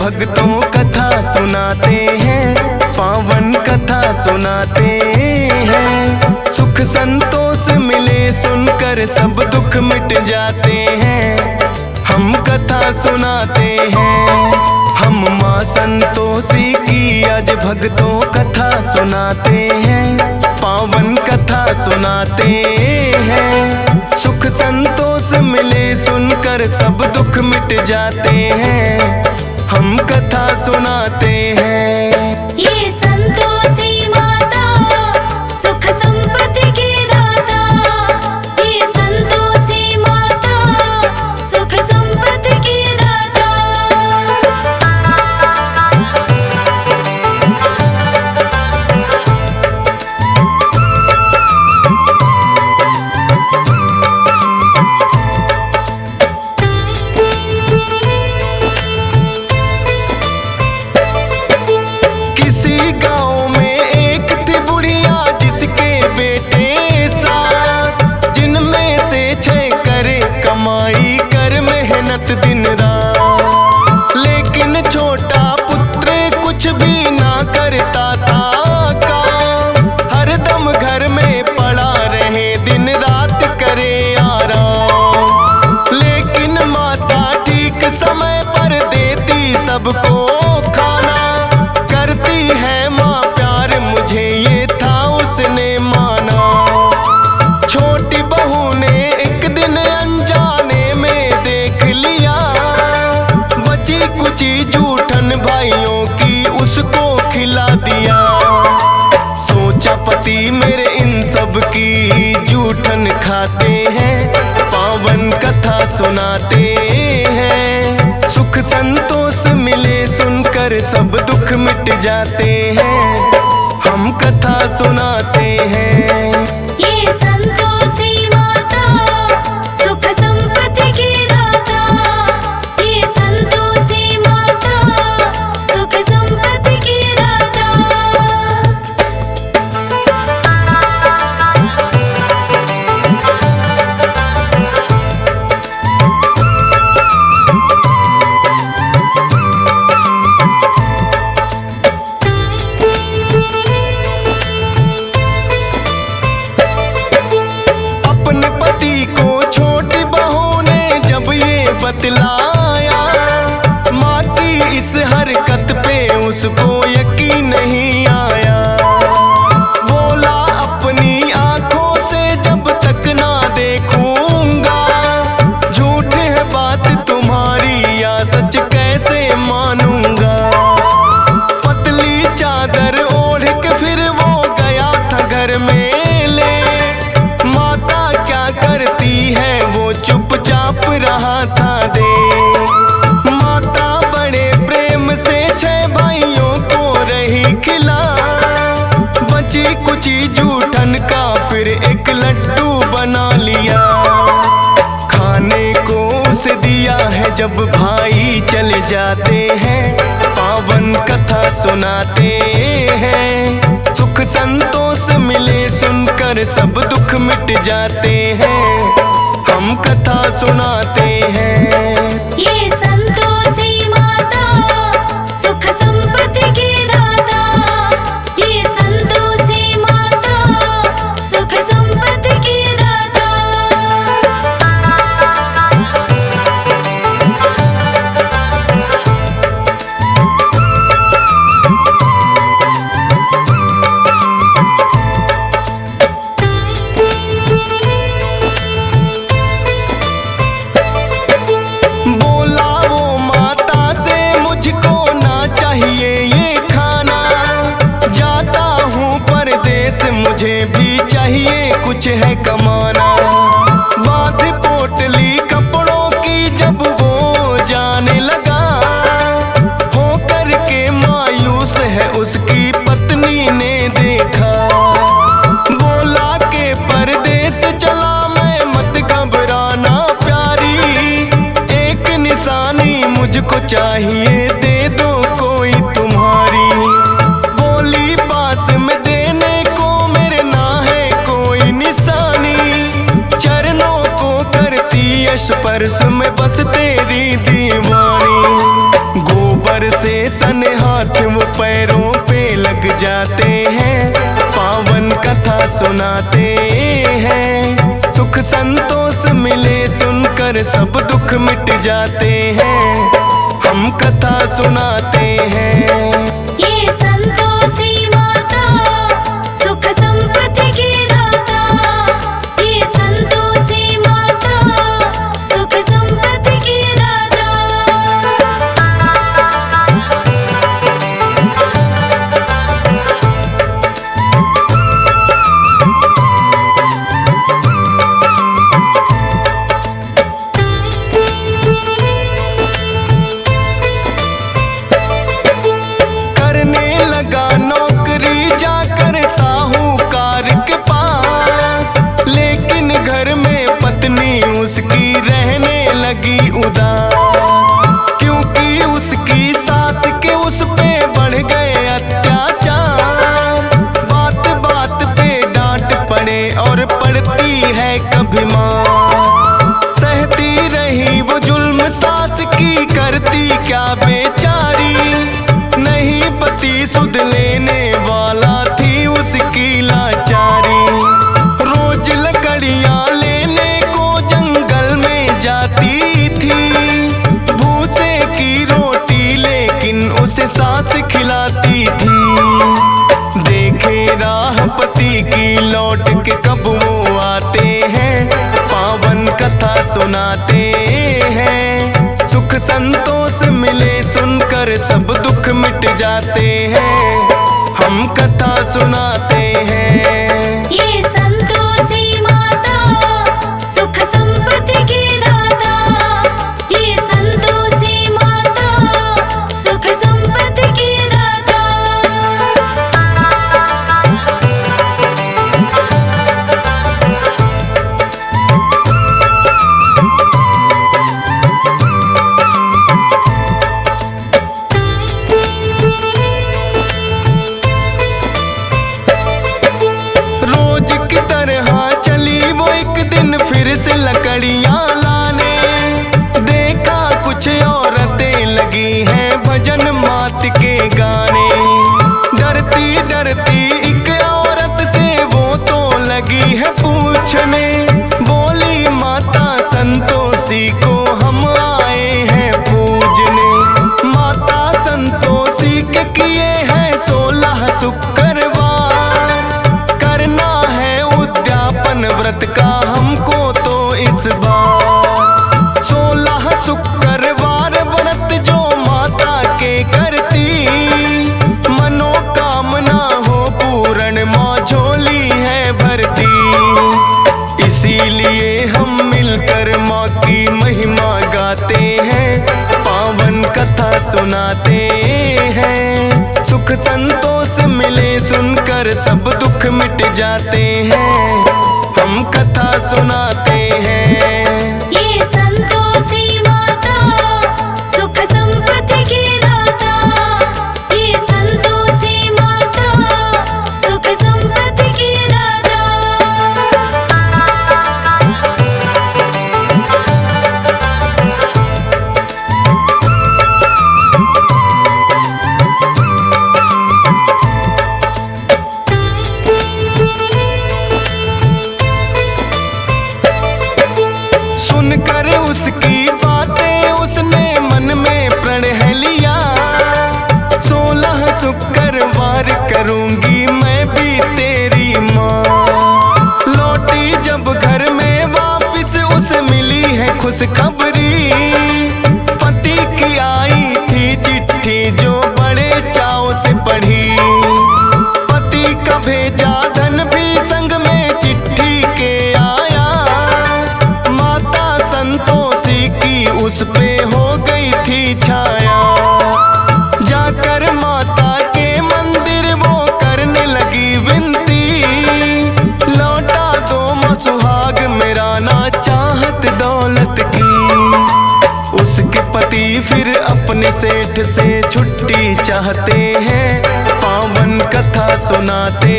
भक्तों कथा सुनाते हैं, पावन कथा सुनाते हैं। सुख संतोष मिले सुनकर सब दुख मिट जाते हैं। हम कथा सुनाते हैं, हम माँ संतोषी की आज भक्तों कथा सुनाते हैं, पावन कथा सुनाते हैं। सुख संतोष मिले सुनकर सब दुख मिट जाते हैं। हम कथा सुनाते हैं। ये संतोषी माता सुख संपत्ति की दाता, ये संतोषी माता सुख संपत्ति की दाता। किसी गांव में एक थी बुढ़िया जिसके बेटे सात, जिनमें से 6 करे कमाई कर मेहनत दिन रात। लेकिन छोटा पुत्र कुछ भी ना करता था काम, हरदम घर में पड़ा रहे दिन रात करे आराम। लेकिन माता ठीक समय पर देती सबको खाना, करती है माँ प्यार मुझे ये था उसने माना। छोटी बहू ने एक दिन अनजाने में देख लिया, बची कुची जूठन भाइयों की उसको खिला दिया। सोचा पति मेरे इन सब की जूठन खाते हैं, पावन कथा सुनाते हैं। सुख संतोष मिले सुनकर सब दुख मिट जाते हैं। हम कथा सुनाते हैं। ये संतोषी माता सुख संपत्ति की दाता, ये संतोषी माता सुख संपत्ति की दाता। अपने पति को छोटी बहू ने जब ये बतलाया, माँ की इस हरकत पे उसको यकीन नहीं आया। बोला अपनी आंखों से जब तक ना देखूंगा, झूठ है बात तुम्हारी या सच कैसे मानूंगा। पतली चादर ओढ़ के फिर वो गया था घर में ले, माता क्या करती है वो चुपचाप रहा था दे। माता बड़े प्रेम से 6 भाइयों को रही खिला, बची कुची जूठन का फिर एक लड्डू बना लिया। खाने को उसे दिया है जब भाई चले जाते हैं, पावन कथा सुनाते हैं। सुख संतोष मिले सुनकर सब दुख मिट जाते हैं। हम कथा सुनाते हैं। ये संतोषी माता सुख संपत्ति की दाता, ये संतोषी माता सुख संपत्ति की दाता। बोला वो माता से मुझको ना चाहिए ये खाना, जाता हूँ परदेस मुझे भी चाहिए कुछ है कमाना। बात पोटली कपड़ों की जब वो जाने लगा, हो करके मायूस है उसकी पत्नी ने देखा। बोला के परदेस चला मैं मत घबराना प्यारी, एक निशानी मुझको चाहिए दे दो कोई तुम्हारी। बोली पास में देने को मेरे ना है कोई निशानी, चरणों को करती स्पर्श में बस तेरी दीवानी। गोबर जाते हैं, पावन कथा सुनाते हैं। सुख संतोष मिले सुनकर सब दुख मिट जाते हैं, हम कथा सुनाते हैं। ये संतोषी माता सुख संपत्ति की दाता, ये संतोषी माता सुख संपत्ति की दाता। करने लगा नौकरी जाकर साहूकार के पास, लेकिन घर में पत्नी उसकी रहने लगी उदास, क्योंकि उसकी सास के उस पे बढ़ गए अत्याचार। बात बात पे डांट पड़े और पड़ती है कभी मार, सहती रही वो जुल्म सास की, करती क्या बेचारी। नहीं पति सुध लेने वाला थी उसकी लाचारी, रोज लकड़ियां लेने को जंगल में जाती थी। भूसे की रोटी लेकिन उसे सास खिलाती थी, देखे राह पति की लौट के कब वो आते हैं, पावन कथा सुनाते हैं। सुख संतोष मिले सुनकर सब दुख मिट जाते हैं, हम कथा सुनाते हैं। ये संतोषी माता सुख संपत्ति की दाता, ये संतोषी माता सुख संपत्ति की दाता। रोज की तरह चली वो एक दिन फिर से लकड़ियां लाने, देखा कुछ औरतें लगी हैं भजन मात के गाने। डरती डरती एक औरत से वो तो लगी है पूछने, बोली माता संतोषी को हम आए हैं पूजने। माता संतोषी के किए हैं 16 शुक्रवार, करना है उद्यापन व्रत का हमको तो इस बार। 16 शुक्रवार व्रत जो माता के करती, मनोकामना हो पूर्ण माँ झोली है भरती। इसीलिए हम मिलकर माँ की महिमा गाते हैं, पावन कथा सुनाते हैं। सुख संतोष मिले सुनकर सब दुख मिट जाते हैं, हम कथा सुनाते हैं। ये संतोषी माता सुख संपत्ति की दाता, ये संतोषी माता सुख संपत्ति की दाता। सुनकर उसकी बातें उसने मन में प्रण लिया, 16 शुक्रवार करूंगी मैं भी तेरी माँ। लौटी जब घर में वापस उसे मिली है खुशखबरी, पति की आई थी चिट्ठी जो बड़े चाव से पढ़ी। पति का भेजा धन भी संग में चिट्ठी के आया, माता संतोषी की उस पे हो गई थी छाया। जाकर माता के मंदिर वो करने लगी विनती, लौटा दो माँ सुहाग मेरा ना चाहत दौलत की। उसके पति फिर अपने सेठ से छुट्टी चाहते हैं, पावन कथा सुनाते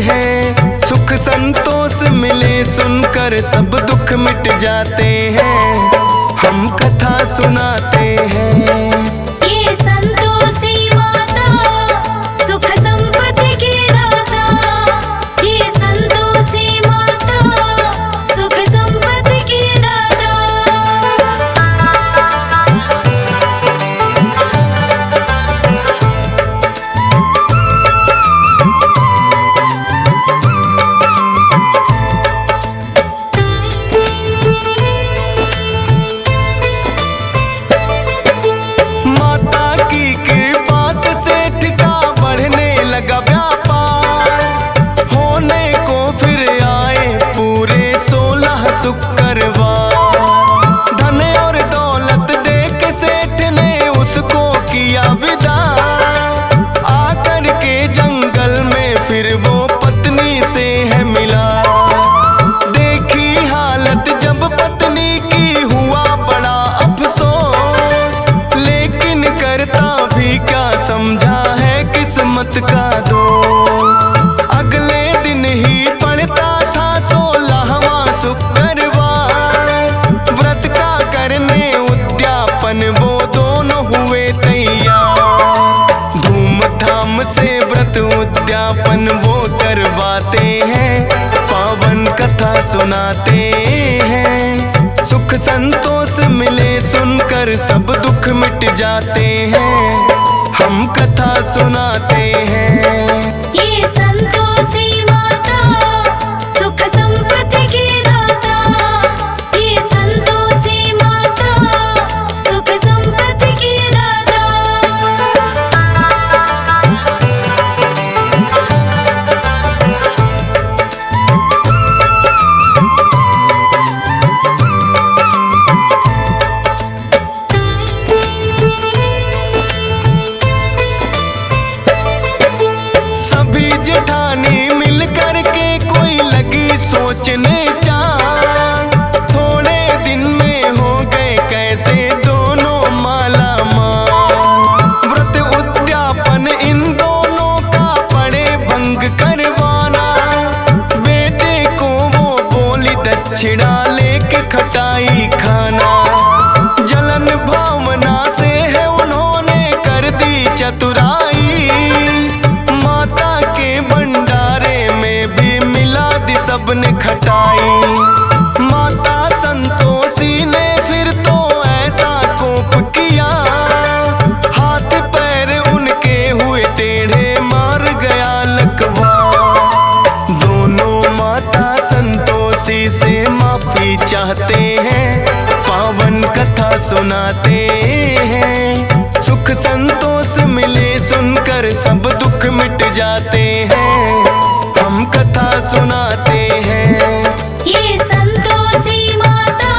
हैं। सुख संतोष मिले सुनकर सब दुख मिट जाते हैं, हम कथा सुनाते हैं। ये संतोषी माता सुख संपत्ति उद्यापन वो करवाते हैं, पावन कथा सुनाते हैं। सुख संतोष मिले सुनकर सब दुख मिट जाते हैं, हम कथा सुनाते हैं। ये संतोषी माता सुख संपत्ति की दाता, ये संतोषी माता सुख संपत्ति की दाता। सभी जेठानी मिल करके कोई लगी सोचने चार, थोड़े दिन में हो गए कैसे दोनों माला माल। व्रत उद्यापन इन दोनों का पड़े भंग करवाना, बेटे को वो बोली दक्षिणा लेके खटाई खाना। जलन भावना से है उन्होंने कर दी चतुराई, माता के भंडारे में भी मिला दी सबने खटाई। माता संतोषी ने फिर तो ऐसा कोप किया, हाथ पैर उनके हुए टेढ़े मार गया लकवा। दोनों माता संतोषी से माफी चाहते हैं, पावन कथा सुनाते हैं। सुख संतोष मिले सुनकर सब दुख मिट जाते हैं, हम कथा सुनाते हैं। ये संतोषी माता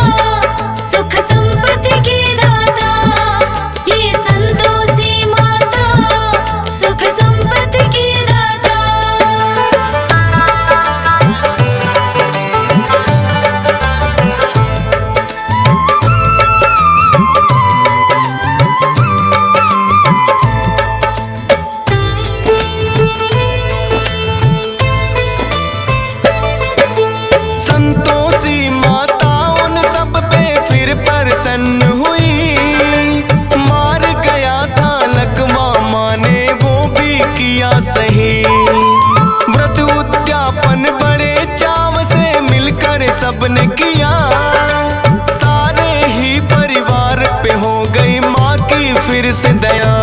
सुख संपत्ति की दाता, ये संतोषी माता सुख संपत्ति की दाता। संतोषी माता उन सब पे फिर प्रसन्न हुई, मार गया था लकवा माँ ने वो भी किया सही। व्रत उद्यापन बड़े चाव से मिलकर सबने किया, सारे ही परिवार पे हो गई माँ की फिर से दया।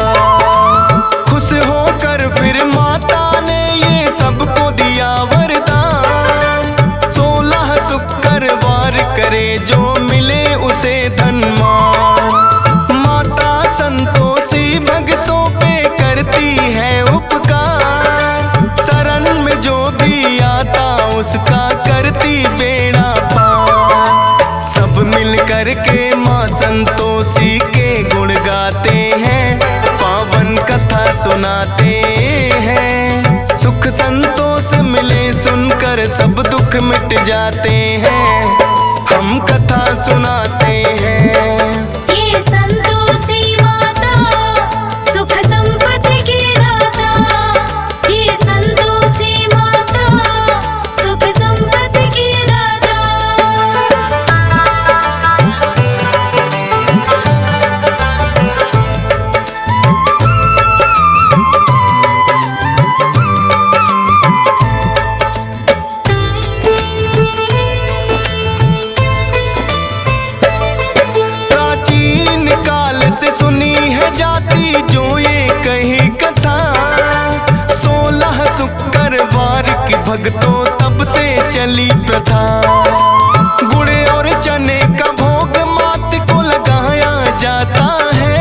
खुश होकर फिर माता ने ये सबको दिया वरदान, 16 शुक्रवार करे जो मिले उसे धन मान। माता संतोषी भक्तों पे करती है उपकार, शरण में जो भी आता उसका करती बेड़ा पार। सब मिल करके माँ संतोषी के गुण गाते हैं, पावन कथा सुनाते हैं। सुख संतोष मिले सुनकर सब दुख मिट जाते हैं, हम कथा सुनाते हैं। ये संतोषी माता सुख संपत्ति की दाता, ये संतोषी माता सुख संपत्ति की दाता। प्राचीन काल से सुनी है जाती जो ये कही कथा, 16 शुक्रवार की भक्तों तब से चली प्रथा। गुड़ और चने का भोग मात को लगाया जाता है,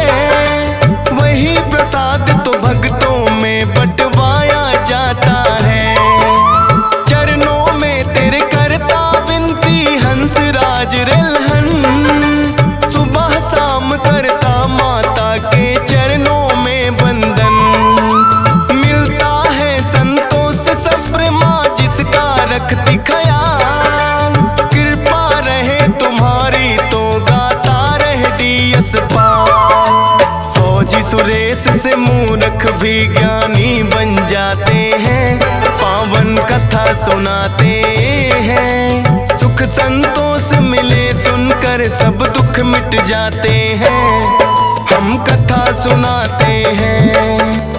वही प्रसाद तो भक्तों में बंटवाया जाता है। चरणों में तेरे करता विनती हंसराज रेलहन, सुबह शाम करता माता के चरणों में बंदन। मिलता है संतोष सब्र माँ जिसका रखती ख्याल, कृपा रहे तुम्हारी तो गाता रहे डीएस पाल। फौजी सुरेश से मूर्ख भी ज्ञानी बन जाते हैं, पावन कथा सुनाते हैं। सुख संतोष मिले सुनकर सब दुख मिट जाते हैं, हम कथा सुनाते हैं।